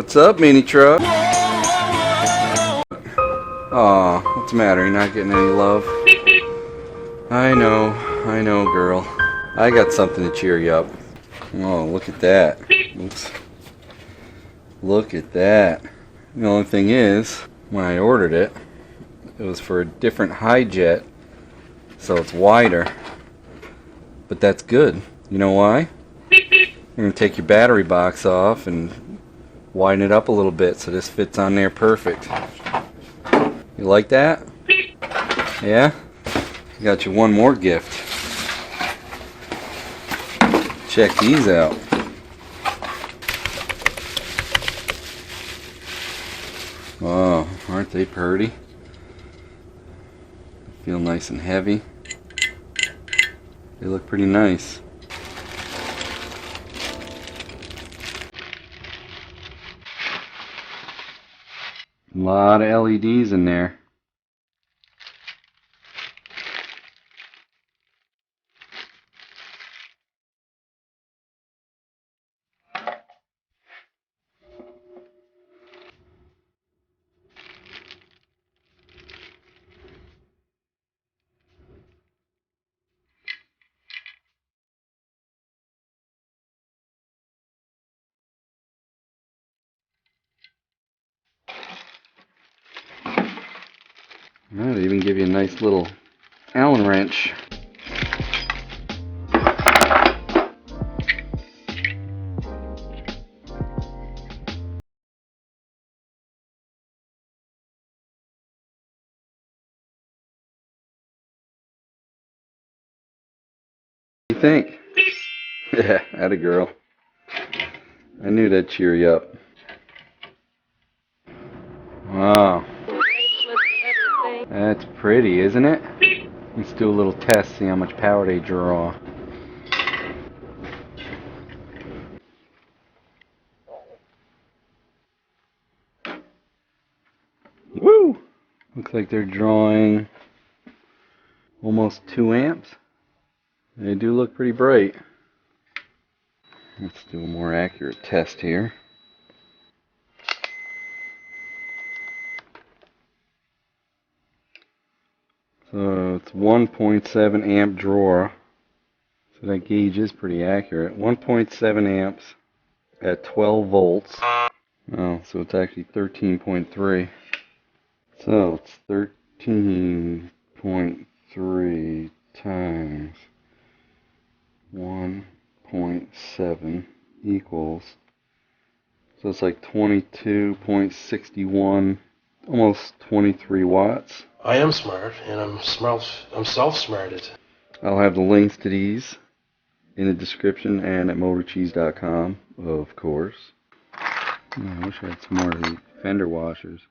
What's up, Minitruck? Aw, what's the matter? You're not getting any love? I know, girl. I got something to cheer you up. Oh, look at that. Oops. Look at that. The only thing is, when I ordered it, it was for a different Hijet, so it's wider. But that's good. You know why? You're going to take your battery box off and widen it up a little bit so this fits on there perfect. You like that? Yeah? I got you one more gift. Check these out. Oh, aren't they pretty? Feel nice and heavy. They look pretty nice. A lot of LEDs in there. Oh, they even give you a nice little Allen wrench. What do you think? Yeah, atta girl. I knew that'd cheer you up. Wow. That's pretty, isn't it? Let's do a little test, see how much power they draw. Woo! Looks like they're drawing almost 2 amps. They do look pretty bright. Let's do a more accurate test here. So it's 1.7 amp draw. So that gauge is pretty accurate. 1.7 amps at 12 volts. Oh, so it's actually 13.3. So it's 13.3 times 1.7 equals, so it's like 22.61, almost 23 watts. I am smart, and I'm self-smarted. I'll have the links to these in the description and at motorcheese.com, of course. I wish I had some more of the fender washers.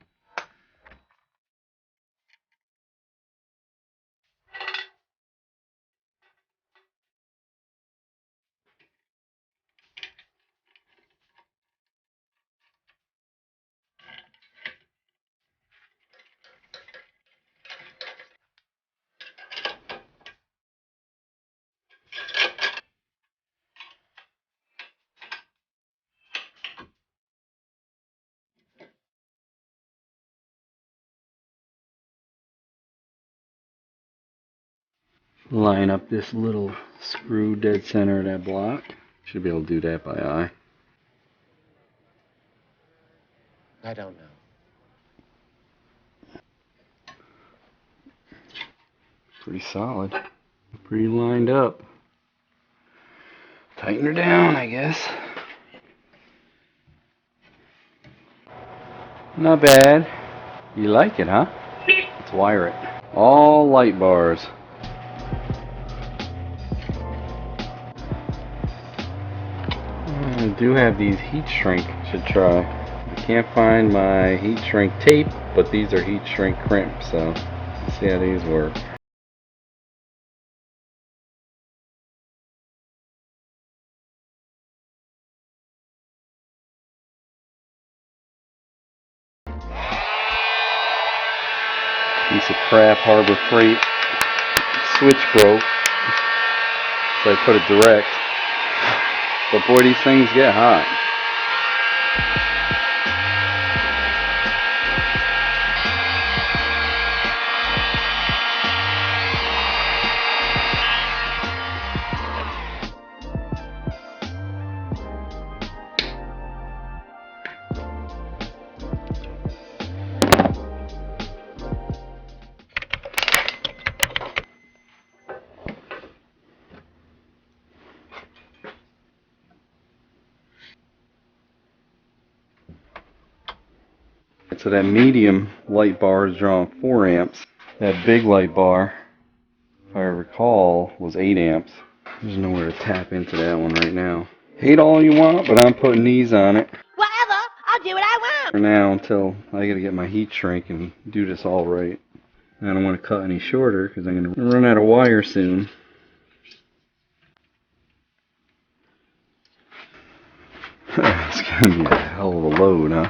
Line up this little screw dead center of that block. Should be able to do that by eye. I don't know. Pretty solid. Pretty lined up. Tighten her down, I guess. Not bad. You like it, huh? Let's wire it. All light bars. I do have these heat shrink. Should try. I can't find my heat shrink tape, but these are heat shrink crimps, so let's see how these work. Piece of crap Harbor Freight switch broke, so I put it direct. But boy, these things get hot. So that medium light bar is drawing 4 amps. That big light bar, if I recall, was 8 amps. There's nowhere to tap into that one right now. Hate all you want, but I'm putting these on it. Whatever, I'll do what I want. For now, until I gotta get my heat shrink and do this all right. I don't want to cut any shorter because I'm gonna run out of wire soon. It's gonna be a hell of a load, huh?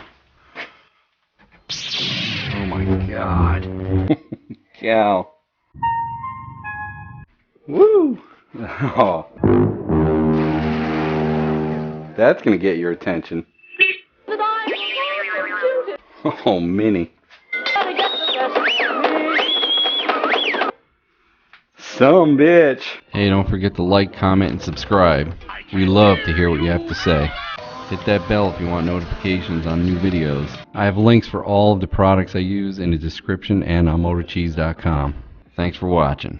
Oh my god. Cow. Woo! Oh. That's gonna get your attention. Oh, Mini. Some bitch. Hey, don't forget to like, comment, and subscribe. We love to hear what you have to say. Hit that bell if you want notifications on new videos. I have links for all of the products I use in the description and on motorcheese.com. Thanks for watching.